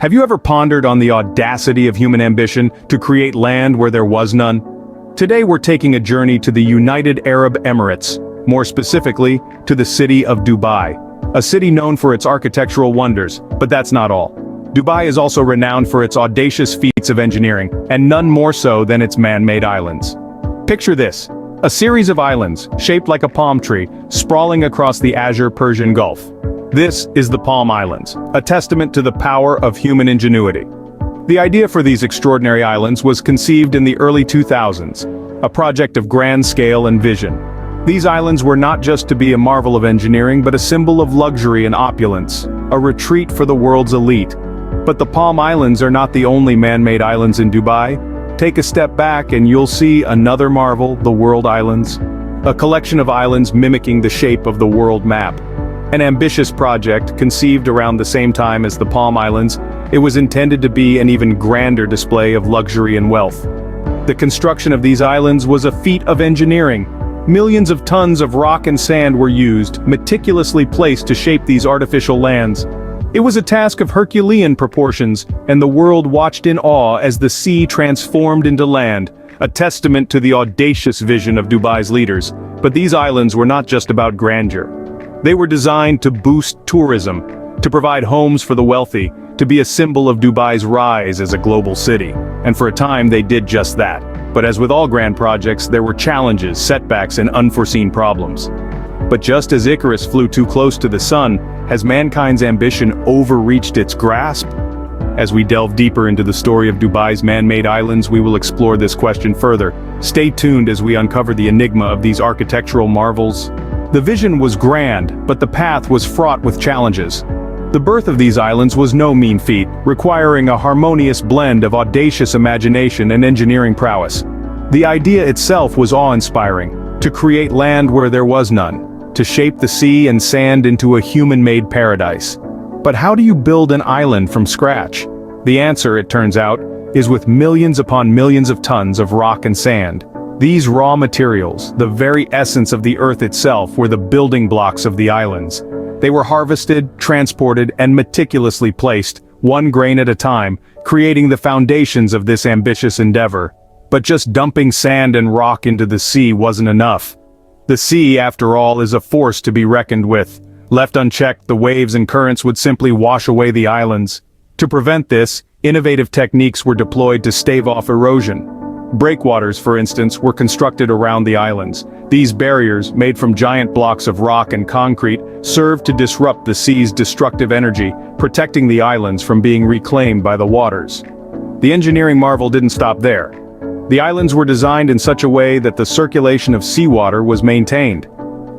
Have you ever pondered on the audacity of human ambition to create land where there was none? Today we're taking a journey to the United Arab Emirates, more specifically, to the city of Dubai. A city known for its architectural wonders, but that's not all. Dubai is also renowned for its audacious feats of engineering, and none more so than its man-made islands. Picture this: a series of islands, shaped like a palm tree, sprawling across the azure Persian Gulf. This is the Palm Islands, a testament to the power of human ingenuity. The idea for these extraordinary islands was conceived in the early 2000s, a project of grand scale and vision. These islands were not just to be a marvel of engineering but a symbol of luxury and opulence, a retreat for the world's elite. But the Palm Islands are not the only man-made islands in Dubai. Take a step back and you'll see another marvel, the World Islands. A collection of islands mimicking the shape of the world map. An ambitious project conceived around the same time as the Palm Islands, it was intended to be an even grander display of luxury and wealth. The construction of these islands was a feat of engineering. Millions of tons of rock and sand were used, meticulously placed to shape these artificial lands. It was a task of Herculean proportions, and the world watched in awe as the sea transformed into land, a testament to the audacious vision of Dubai's leaders. But these islands were not just about grandeur. They were designed to boost tourism, to provide homes for the wealthy, to be a symbol of Dubai's rise as a global city. And for a time they did just that. But as with all grand projects, there were challenges, setbacks, and unforeseen problems. But just as Icarus flew too close to the sun, has mankind's ambition overreached its grasp? As we delve deeper into the story of Dubai's man-made islands, we will explore this question further. Stay tuned as we uncover the enigma of these architectural marvels. The vision was grand, but the path was fraught with challenges. The birth of these islands was no mean feat, requiring a harmonious blend of audacious imagination and engineering prowess. The idea itself was awe-inspiring: to create land where there was none, to shape the sea and sand into a human-made paradise. But how do you build an island from scratch? The answer, it turns out, is with millions upon millions of tons of rock and sand. These raw materials, the very essence of the earth itself, were the building blocks of the islands. They were harvested, transported, and meticulously placed, one grain at a time, creating the foundations of this ambitious endeavor. But just dumping sand and rock into the sea wasn't enough. The sea, after all, is a force to be reckoned with. Left unchecked, the waves and currents would simply wash away the islands. To prevent this, innovative techniques were deployed to stave off erosion. Breakwaters, for instance, were constructed around the islands. These barriers, made from giant blocks of rock and concrete, served to disrupt the sea's destructive energy, protecting the islands from being reclaimed by the waters. The engineering marvel didn't stop there. The islands were designed in such a way that the circulation of seawater was maintained.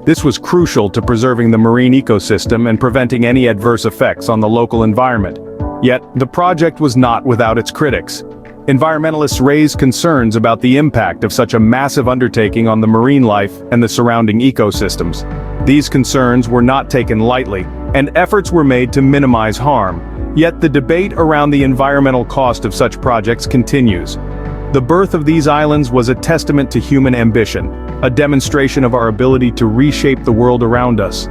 This was crucial to preserving the marine ecosystem and preventing any adverse effects on the local environment. Yet, the project was not without its critics. Environmentalists raised concerns about the impact of such a massive undertaking on the marine life and the surrounding ecosystems. These concerns were not taken lightly, and efforts were made to minimize harm. Yet the debate around the environmental cost of such projects continues. The birth of these islands was a testament to human ambition, a demonstration of our ability to reshape the world around us.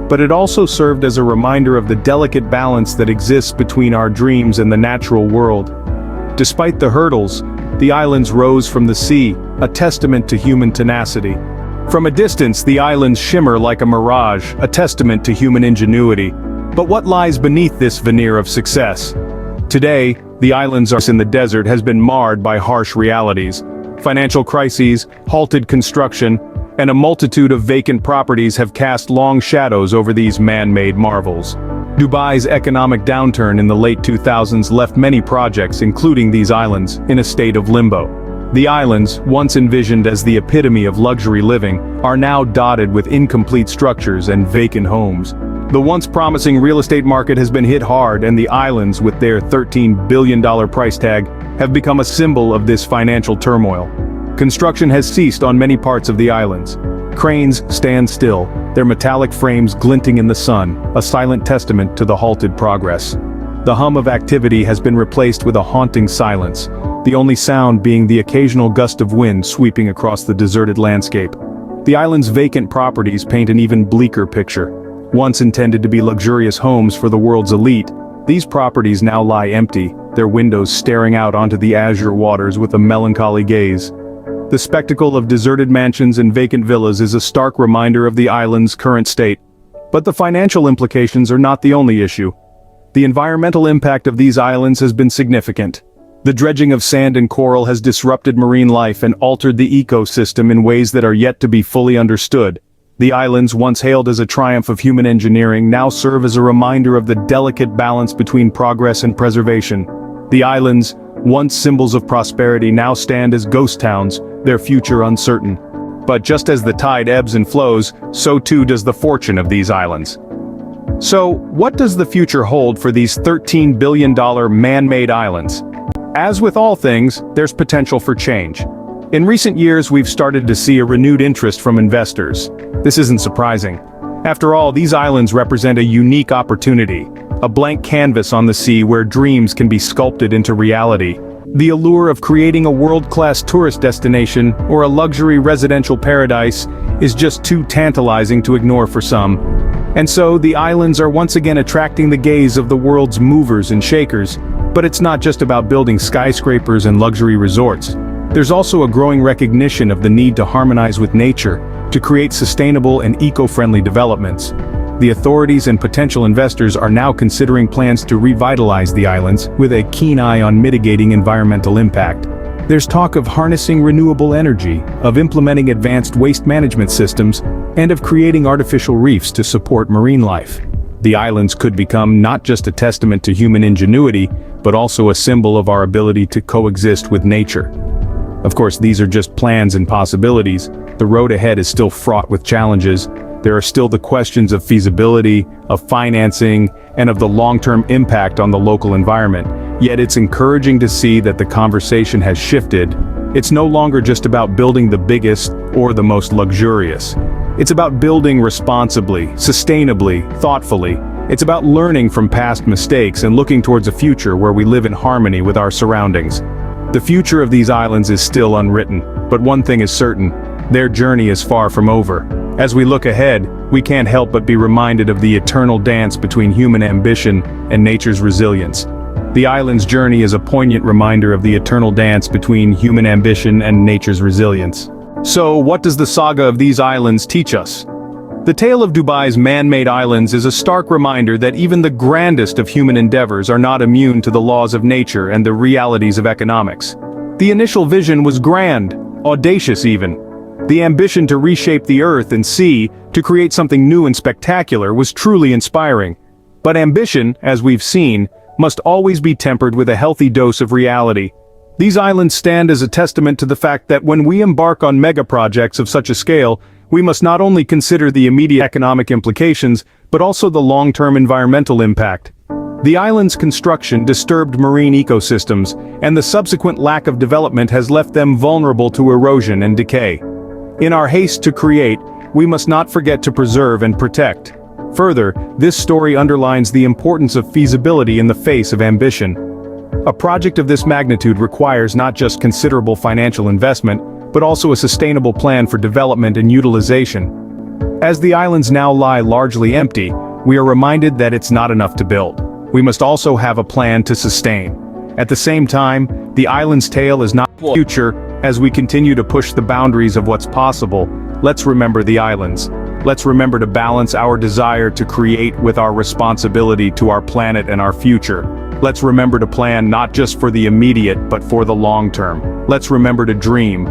But it also served as a reminder of the delicate balance that exists between our dreams and the natural world. Despite the hurdles, the islands rose from the sea, a testament to human tenacity. From a distance, the islands shimmer like a mirage, a testament to human ingenuity. But what lies beneath this veneer of success? Today, the islands in the desert has been marred by harsh realities. Financial crises, halted construction, and a multitude of vacant properties have cast long shadows over these man-made marvels. Dubai's economic downturn in the late 2000s left many projects, including these islands, in a state of limbo. The islands, once envisioned as the epitome of luxury living, are now dotted with incomplete structures and vacant homes. The once promising real estate market has been hit hard, and the islands, with their $13 billion price tag, have become a symbol of this financial turmoil. Construction has ceased on many parts of the islands. Cranes stand still, their metallic frames glinting in the sun, a silent testament to the halted progress. The hum of activity has been replaced with a haunting silence, the only sound being the occasional gust of wind sweeping across the deserted landscape. The island's vacant properties paint an even bleaker picture. Once intended to be luxurious homes for the world's elite, These properties now lie empty, their windows staring out onto the azure waters with a melancholy gaze. The spectacle of deserted mansions and vacant villas is a stark reminder of the island's current state. But the financial implications are not the only issue. The environmental impact of these islands has been significant. The dredging of sand and coral has disrupted marine life and altered the ecosystem in ways that are yet to be fully understood. The islands, once hailed as a triumph of human engineering, now serve as a reminder of the delicate balance between progress and preservation. The islands, once symbols of prosperity, now stand as ghost towns, their future uncertain. But just as the tide ebbs and flows, so too does the fortune of these islands. So, what does the future hold for these $13 billion man-made islands? As with all things, there's potential for change. In recent years, we've started to see a renewed interest from investors. This isn't surprising. After all, these islands represent a unique opportunity, a blank canvas on the sea where dreams can be sculpted into reality. The allure of creating a world-class tourist destination or a luxury residential paradise is just too tantalizing to ignore for some. And so, the islands are once again attracting the gaze of the world's movers and shakers. But it's not just about building skyscrapers and luxury resorts. There's also a growing recognition of the need to harmonize with nature, to create sustainable and eco-friendly developments. The authorities and potential investors are now considering plans to revitalize the islands, with a keen eye on mitigating environmental impact. There's talk of harnessing renewable energy, of implementing advanced waste management systems, and of creating artificial reefs to support marine life. The islands could become not just a testament to human ingenuity, but also a symbol of our ability to coexist with nature. Of course, these are just plans and possibilities. The road ahead is still fraught with challenges. There are still the questions of feasibility, of financing, and of the long-term impact on the local environment. Yet it's encouraging to see that the conversation has shifted. It's no longer just about building the biggest or the most luxurious. It's about building responsibly, sustainably, thoughtfully. It's about learning from past mistakes and looking towards a future where we live in harmony with our surroundings. The future of these islands is still unwritten, but one thing is certain: their journey is far from over. As we look ahead, we can't help but be reminded of the eternal dance between human ambition and nature's resilience. The island's journey is a poignant reminder of the eternal dance between human ambition and nature's resilience. So, what does the saga of these islands teach us? The tale of Dubai's man-made islands is a stark reminder that even the grandest of human endeavors are not immune to the laws of nature and the realities of economics. The initial vision was grand, audacious even. The ambition to reshape the earth and sea, to create something new and spectacular, was truly inspiring. But ambition, as we've seen, must always be tempered with a healthy dose of reality. These islands stand as a testament to the fact that when we embark on mega-projects of such a scale, we must not only consider the immediate economic implications, but also the long-term environmental impact. The island's construction disturbed marine ecosystems, and the subsequent lack of development has left them vulnerable to erosion and decay. In our haste to create, we must not forget to preserve and protect. Further, this story underlines the importance of feasibility in the face of ambition. A project of this magnitude requires not just considerable financial investment, but also a sustainable plan for development and utilization. As the islands now lie largely empty, we are reminded that it's not enough to build. We must also have a plan to sustain. At the same time, the island's tale is not the future. As we continue to push the boundaries of what's possible, let's remember the islands. Let's remember to balance our desire to create with our responsibility to our planet and our future. Let's remember to plan not just for the immediate, but for the long term. Let's remember to dream,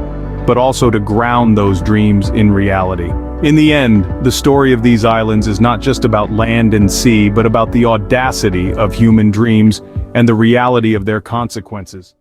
but also to ground those dreams in reality. In the end, the story of these islands is not just about land and sea, but about the audacity of human dreams and the reality of their consequences.